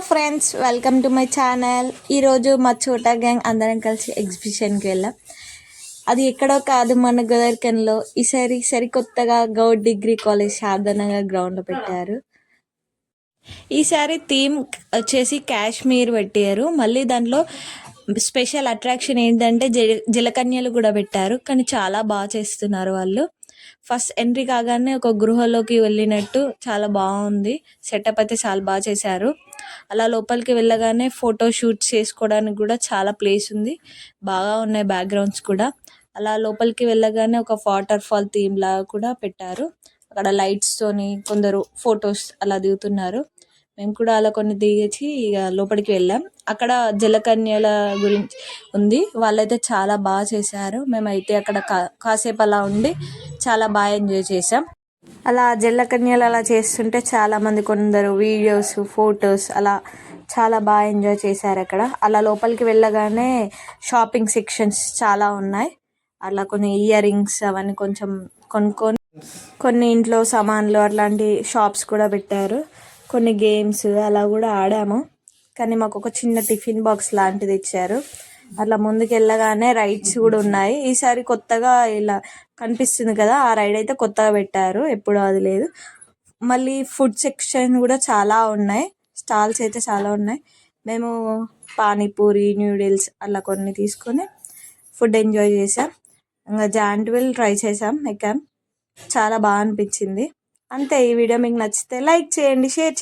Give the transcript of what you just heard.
Friends, welcome to my channel. ఈరోజు మా చోటా గ్యాంగ్ అందరం కలిసి ఎగ్జిబిషన్కి వెళ్ళాం. అది ఎక్కడో కాదు, మన గోదర్కన్లో. ఈసారి సరికొత్తగా గౌడ్ డిగ్రీ కాలేజ్ శారదానగర్ గ్రౌండ్లో పెట్టారు. ఈసారి థీమ్ వచ్చేసి కాశ్మీర్ పెట్టారు. మళ్ళీ దాంట్లో స్పెషల్ అట్రాక్షన్ ఏంటంటే జలకన్యలు కూడా పెట్టారు. కానీ చాలా బాగా చేస్తున్నారు వాళ్ళు. ఫస్ట్ ఎంట్రీ కాగానే ఒక గృహలోకి వెళ్ళినట్టు చాలా బాగుంది. సెటప్ అయితే చాలా బాగా చేశారు. అలా లోపలికి వెళ్ళగానే ఫోటో షూట్స్ చేసుకోవడానికి కూడా చాలా ప్లేస్ ఉంది. బాగా ఉన్నాయి బ్యాక్గ్రౌండ్స్ కూడా. అలా లోపలికి వెళ్ళగానే ఒక వాటర్ ఫాల్ థీమ్ లాగా కూడా పెట్టారు. అక్కడ లైట్స్తోని కొందరు ఫొటోస్ అలా దిగుతున్నారు. మేము కూడా అలా కొన్ని దిగేసి ఇక లోపలికి వెళ్ళాం. అక్కడ జలకన్యల గురించి ఉంది. వాళ్ళైతే చాలా బాగా చేశారు. మేమైతే అక్కడ కాసేపు అలా ఉండి చాలా బాగా ఎంజాయ్ చేసాం. అలా జలకన్యలు అలా చేస్తుంటే చాలామంది కొందరు వీడియోస్, ఫొటోస్ అలా చాలా బాగా ఎంజాయ్ చేశారు అక్కడ. అలా లోపలికి వెళ్ళగానే షాపింగ్ సెక్షన్స్ చాలా ఉన్నాయి. అలా కొన్ని ఇయర్ రింగ్స్ అవన్నీ కొంచెం కొనుక్కొని కొన్ని ఇంట్లో సామాన్లు అట్లాంటి షాప్స్ కూడా పెట్టారు. కొన్ని గేమ్స్ అలా కూడా ఆడాము. కానీ మాకు ఒక చిన్న టిఫిన్ బాక్స్ లాంటిది ఇచ్చారు. అట్లా ముందుకు వెళ్ళగానే రైడ్స్ కూడా ఉన్నాయి. ఈసారి కొత్తగా ఇలా కనిపిస్తుంది కదా, ఆ రైడ్ అయితే కొత్తగా పెట్టారు, ఎప్పుడూ అది లేదు. మళ్ళీ ఫుడ్ సెక్షన్ కూడా చాలా ఉన్నాయి. స్టాల్స్ అయితే చాలా ఉన్నాయి. మేము పానీపూరి, న్యూడిల్స్ అలా కొన్ని తీసుకొని ఫుడ్ ఎంజాయ్ చేసాం. ఇంకా జాంట్విల్ ట్రై చేసాం, ఎక్కాం. చాలా బాగా అనిపించింది. అంతే. ఈ వీడియో మీకు నచ్చితే లైక్ చేయండి, షేర్ చేయండి.